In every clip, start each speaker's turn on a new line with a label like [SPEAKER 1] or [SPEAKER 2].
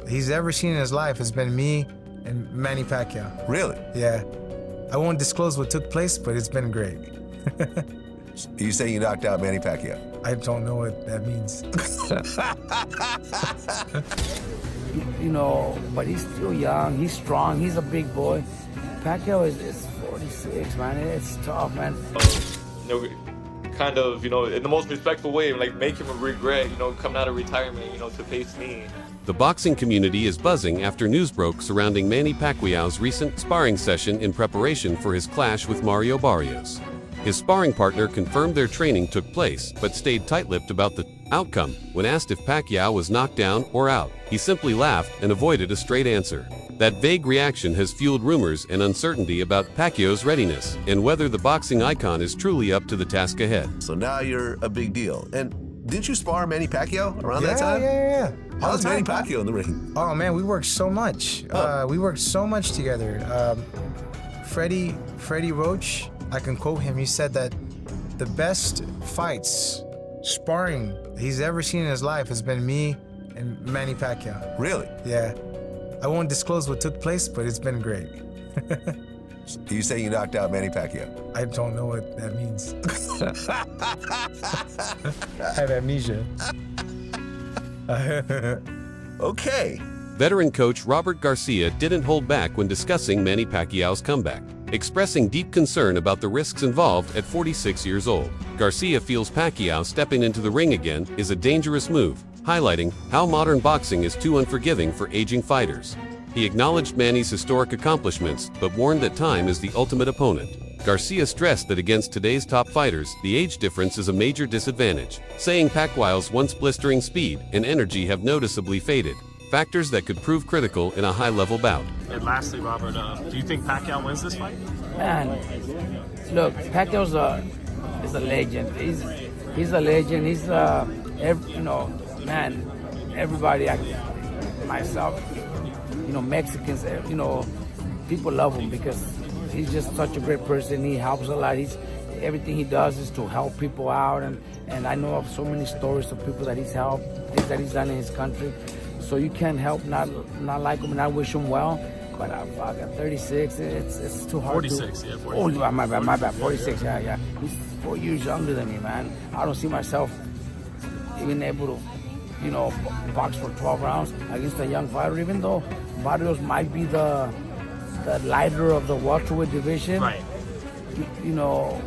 [SPEAKER 1] he's ever seen in his life has been me and Manny Pacquiao.
[SPEAKER 2] Really?
[SPEAKER 1] Yeah. I won't disclose what took place, but it's been great.
[SPEAKER 2] You say you knocked out Manny Pacquiao?
[SPEAKER 1] I don't know what that means.
[SPEAKER 3] But he's still young, he's strong, he's a big boy. Pacquiao is 46, man. It's tough, man.
[SPEAKER 4] Kind of, in the most respectful way, like make him regret, coming out of retirement, to face me.
[SPEAKER 5] The boxing community is buzzing after news broke surrounding Manny Pacquiao's recent sparring session in preparation for his clash with Mario Barrios. His sparring partner confirmed their training took place, but stayed tight-lipped about the outcome. When asked if Pacquiao was knocked down or out, he simply laughed and avoided a straight answer. That vague reaction has fueled rumors and uncertainty about Pacquiao's readiness and whether the boxing icon is truly up to the task ahead.
[SPEAKER 2] So now you're a big deal. And didn't you spar Manny Pacquiao around that time?
[SPEAKER 1] Yeah.
[SPEAKER 2] How's Manny Pacquiao in the ring?
[SPEAKER 1] Oh man, we worked so much. We worked so much together. Freddie Roach, I can quote him. He said that the best fights, sparring he's ever seen in his life has been me and Manny Pacquiao.
[SPEAKER 2] Really?
[SPEAKER 1] Yeah. I won't disclose what took place, but it's been great.
[SPEAKER 2] You say you knocked out Manny Pacquiao?
[SPEAKER 1] I don't know what that means. I have amnesia.
[SPEAKER 2] Okay.
[SPEAKER 5] Veteran coach Robert Garcia didn't hold back when discussing Manny Pacquiao's comeback, expressing deep concern about the risks involved at 46 years old. Garcia feels Pacquiao stepping into the ring again is a dangerous move, highlighting how modern boxing is too unforgiving for aging fighters. He acknowledged Manny's historic accomplishments, but warned that time is the ultimate opponent. Garcia stressed that against today's top fighters, the age difference is a major disadvantage, saying Pacquiao's once blistering speed and energy have noticeably faded, factors that could prove critical in a high-level bout.
[SPEAKER 6] And lastly, Robert, do you think Pacquiao wins this fight?
[SPEAKER 3] Man, look, Pacquiao's is a legend. He's a legend. He's man, everybody, myself, Mexicans, people love him because he's just such a great person. He helps a lot. Everything he does is to help people out, and I know of so many stories of people that he's helped, things that he's done in his country. So you can't help not like him and not wish him well. But at 36, it's too hard.
[SPEAKER 6] 46, yeah, 46.
[SPEAKER 3] Oh, my bad, 46, yeah. He's 4 years younger than me, man. I don't see myself even able to, box for 12 rounds against a young fighter, even though Barrios might be the lighter of the welterweight division.
[SPEAKER 6] Right.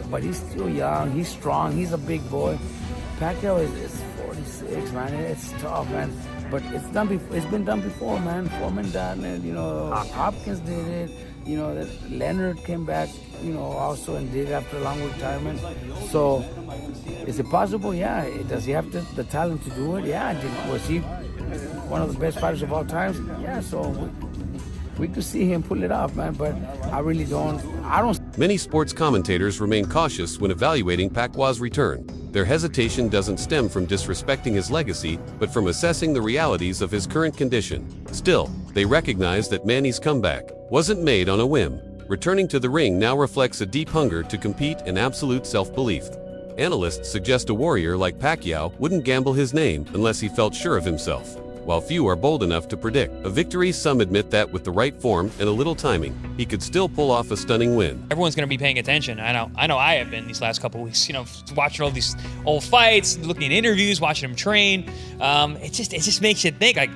[SPEAKER 3] But he's still young, he's strong, he's a big boy. Pacquiao is 46, man. It's tough, man. But it's been done before, man. Foreman done it, Hopkins did it, that Leonard came back, also and did it after a long retirement. So is it possible? Yeah. Does he have the talent to do it? Yeah. Was he one of the best fighters of all time? Yeah. So we could see him pull it off, man. But I really don't.
[SPEAKER 5] Many sports commentators remain cautious when evaluating Pacquiao's return. Their hesitation doesn't stem from disrespecting his legacy, but from assessing the realities of his current condition. Still, they recognize that Manny's comeback wasn't made on a whim. Returning to the ring now reflects a deep hunger to compete and absolute self-belief. Analysts suggest a warrior like Pacquiao wouldn't gamble his name unless he felt sure of himself. While few are bold enough to predict a victory, some admit that with the right form and a little timing, he could still pull off a stunning win.
[SPEAKER 7] Everyone's going to be paying attention. I know I have been these last couple of weeks, watching all these old fights, looking at interviews, watching him train. It just makes you think, like,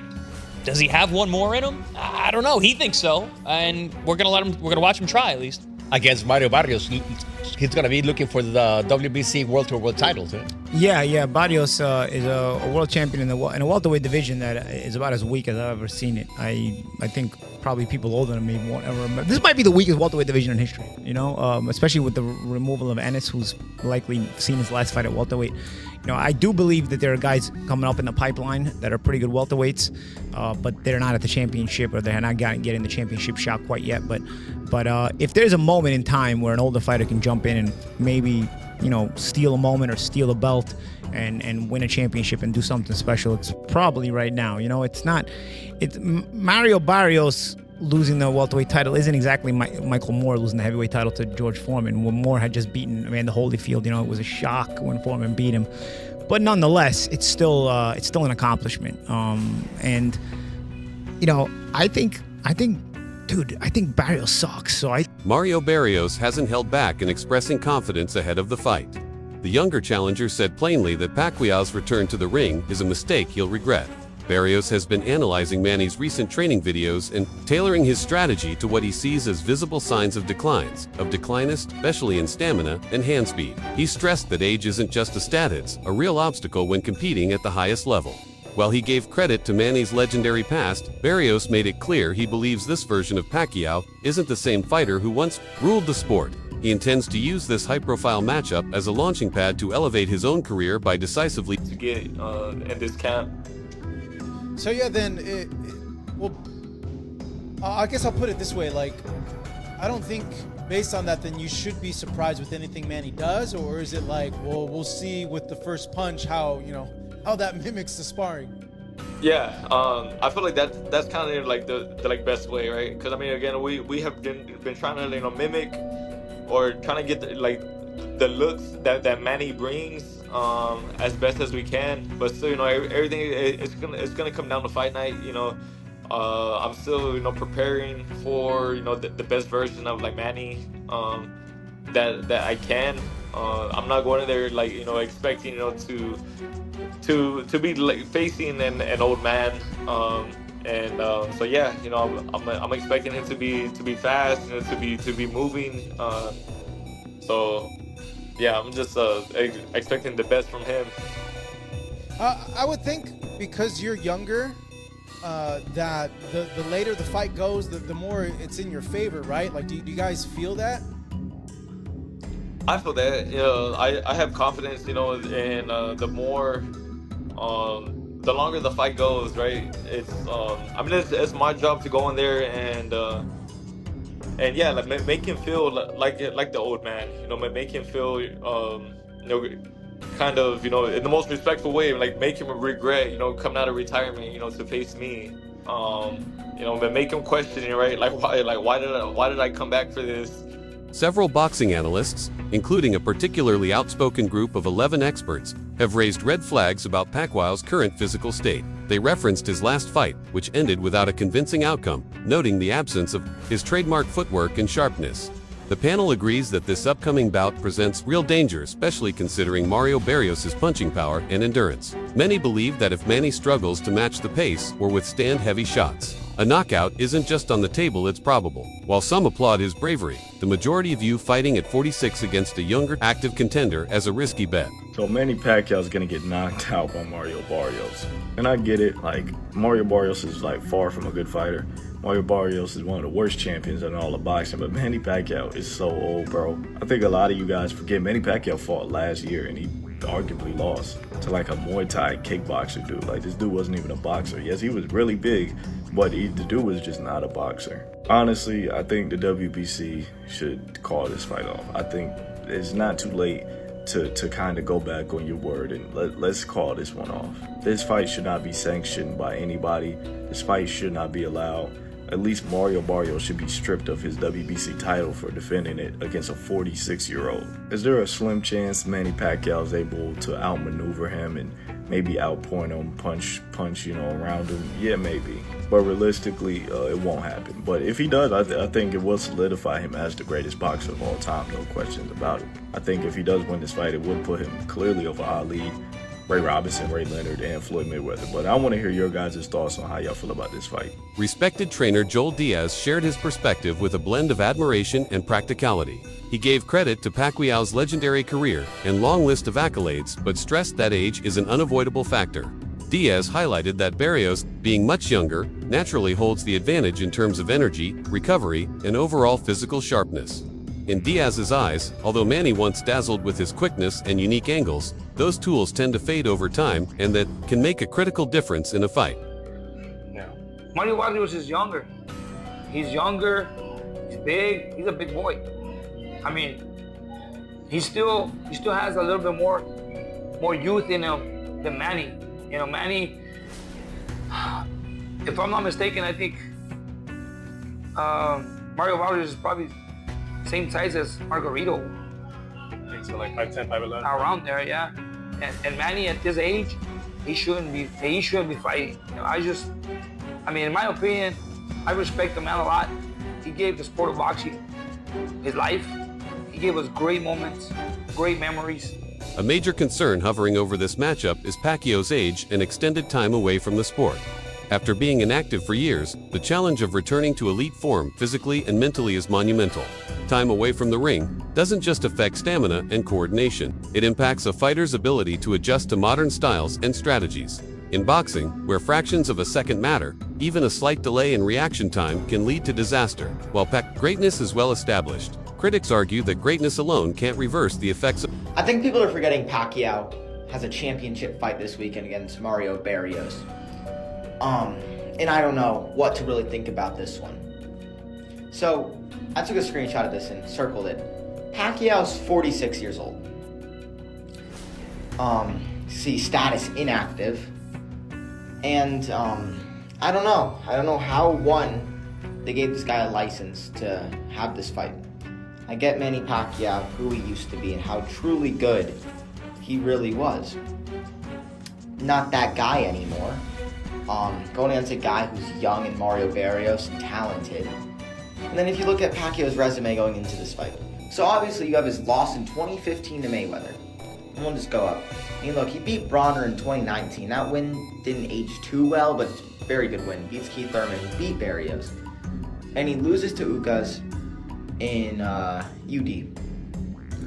[SPEAKER 7] does he have one more in him? I don't know. He thinks so. And we're going to watch him try at least.
[SPEAKER 8] Against Mario Barrios, he's going to be looking for the WBC World titles, right?
[SPEAKER 9] Yeah. Barrios is a world champion in a welterweight division that is about as weak as I've ever seen it. I think probably people older than me won't ever remember. This might be the weakest welterweight division in history, especially with the removal of Ennis, who's likely seen his last fight at welterweight. I do believe that there are guys coming up in the pipeline that are pretty good welterweights, but they're not at the championship, or they're not getting the championship shot quite yet. But if there's a moment in time where an older fighter can jump in and maybe steal a moment or steal a belt and win a championship and do something special, it's probably right now. It's Mario Barrios losing the welterweight title isn't exactly Michael Moore losing the heavyweight title to George Foreman, when Moore had just beaten Amanda Holyfield. It was a shock when Foreman beat him, but nonetheless, it's still an accomplishment. And I think, dude, I think Barrios sucks. So
[SPEAKER 5] Mario Barrios hasn't held back in expressing confidence ahead of the fight. The younger challenger said plainly that Pacquiao's return to the ring is a mistake he'll regret. Barrios has been analyzing Manny's recent training videos and tailoring his strategy to what he sees as visible signs of decline, especially in stamina and hand speed. He stressed that age isn't just a status, a real obstacle when competing at the highest level. While he gave credit to Manny's legendary past, Barrios made it clear he believes this version of Pacquiao isn't the same fighter who once ruled the sport. He intends to use this high-profile matchup as a launching pad to elevate his own career by decisively
[SPEAKER 4] to get in this camp.
[SPEAKER 10] So yeah, then I guess I'll put it this way: like, I don't think based on that, then you should be surprised with anything Manny does, or is it like, well, we'll see with the first punch how how that mimics the sparring?
[SPEAKER 4] Yeah, I feel like that's kind of like the best way, right? Because I mean, again, we have been trying to mimic or trying to get the looks that Manny brings as best as we can, but still, everything it's gonna come down to fight night. I'm still preparing for the best version of like Manny that I can. I'm not going in there expecting to be like facing an old man. So yeah, I'm expecting him to be fast, to be moving. So yeah, I'm just expecting the best from him.
[SPEAKER 10] I would think because you're younger, that the later the fight goes, the more it's in your favor, right? Like, do you guys feel that?
[SPEAKER 4] I feel that. I have confidence. In the more, the longer the fight goes, right? It's I mean, it's my job to go in there and yeah, like make him feel like the old man. Make him feel kind of in the most respectful way. Like make him regret coming out of retirement to face me. But make him question it, right? Like why did I come back for this?
[SPEAKER 5] Several boxing analysts, including a particularly outspoken group of 11 experts, have raised red flags about Pacquiao's current physical state. They referenced his last fight, which ended without a convincing outcome, noting the absence of his trademark footwork and sharpness. The panel agrees that this upcoming bout presents real danger, especially considering Mario Barrios' punching power and endurance. Many believe that if Manny struggles to match the pace or withstand heavy shots, a knockout isn't just on the table, it's probable. While some applaud his bravery, the majority view fighting at 46 against a younger, active contender as a risky bet.
[SPEAKER 11] So Manny Pacquiao is going to get knocked out by Mario Barrios. And I get it, like, Mario Barrios is like far from a good fighter. Mario Barrios is one of the worst champions in all of boxing, but Manny Pacquiao is so old, bro. I think a lot of you guys forget Manny Pacquiao fought last year and he arguably lost to like a Muay Thai kickboxer dude. Like, this dude wasn't even a boxer. Yes, he was really big, but the dude was just not a boxer. Honestly, I think the WBC should call this fight off. I think it's not too late to kind of go back on your word and let's call this one off. This fight should not be sanctioned by anybody. This fight should not be allowed. At least Mario Barrios should be stripped of his WBC title for defending it against a 46-year-old. Is there a slim chance Manny Pacquiao is able to outmaneuver him and maybe outpoint him, punch, around him? Yeah, maybe. But realistically, it won't happen. But if he does, I think it will solidify him as the greatest boxer of all time, no questions about it. I think if he does win this fight, it would put him clearly over Ali, Ray Robinson, Ray Leonard, and Floyd Mayweather. But I want to hear your guys' thoughts on how y'all feel about this fight.
[SPEAKER 5] Respected trainer Joel Diaz shared his perspective with a blend of admiration and practicality. He gave credit to Pacquiao's legendary career and long list of accolades, but stressed that age is an unavoidable factor. Diaz highlighted that Barrios, being much younger, naturally holds the advantage in terms of energy, recovery, and overall physical sharpness. In Diaz's eyes, although Manny once dazzled with his quickness and unique angles, those tools tend to fade over time and that can make a critical difference in a fight.
[SPEAKER 12] Yeah. Manny Pacquiao is younger. He's younger, he's big, he's a big boy. I mean, he still has a little bit more youth in him than Manny. Manny, if I'm not mistaken, I think Mario Barrios is probably same size as Margarito.
[SPEAKER 6] I think so, like 5'10", 5'11".
[SPEAKER 12] Around there, yeah. And Manny at this age, he shouldn't be fighting. I I mean, in my opinion, I respect the man a lot. He gave the sport of boxing his life. He gave us great moments, great memories.
[SPEAKER 5] A major concern hovering over this matchup is Pacquiao's age and extended time away from the sport. After being inactive for years, the challenge of returning to elite form physically and mentally is monumental. Time away from the ring doesn't just affect stamina and coordination, it impacts a fighter's ability to adjust to modern styles and strategies. In boxing, where fractions of a second matter, even a slight delay in reaction time can lead to disaster. While greatness is well established, critics argue that greatness alone can't reverse the effects of...
[SPEAKER 13] I think people are forgetting Pacquiao has a championship fight this weekend against Mario Barrios. And I don't know what to really think about this one. So, I took a screenshot of this and circled it. Pacquiao's 46 years old. See, status inactive. And, I don't know. I don't know how, they gave this guy a license to have this fight. I get Manny Pacquiao, who he used to be, and how truly good he really was. Not that guy anymore. Going against a guy who's young and Mario Barrios, talented. And then if you look at Pacquiao's resume going into this fight. So obviously you have his loss in 2015 to Mayweather. And we'll just go up. I mean, look, he beat Bronner in 2019. That win didn't age too well, but it's a very good win. Beats Keith Thurman, beat Barrios. And he loses to Ugas in UD,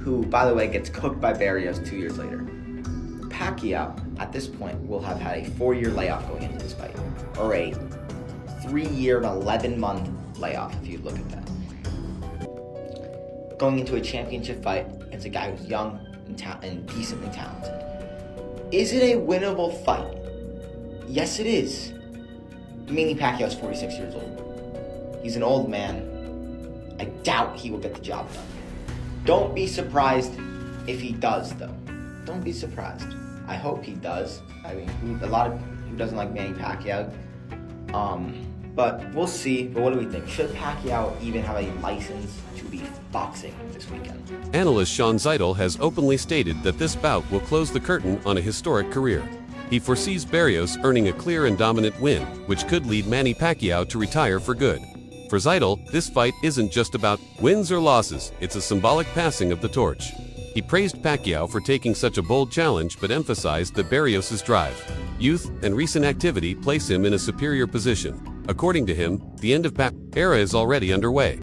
[SPEAKER 13] who, by the way, gets cooked by Barrios 2 years later. Pacquiao, at this point, will have had a 4-year layoff going into this fight, or a 3-year and 11-month layoff, if you look at that. Going into a championship fight against a guy who's young and decently talented. Is it a winnable fight? Yes, it is. Manny Pacquiao's 46 years old. He's an old man. I doubt he will get the job done. Don't be surprised if he does, though. Don't be surprised. I hope he does. I mean, who doesn't like Manny Pacquiao? But we'll see. But what do we think? Should Pacquiao even have a license to be boxing this weekend?
[SPEAKER 5] Analyst Sean Zeidel has openly stated that this bout will close the curtain on a historic career. He foresees Barrios earning a clear and dominant win, which could lead Manny Pacquiao to retire for good. For Zeidel, this fight isn't just about wins or losses, it's a symbolic passing of the torch. He praised Pacquiao for taking such a bold challenge but emphasized that Barrios' drive, youth, and recent activity place him in a superior position. According to him, the end of Pacquiao's era is already underway.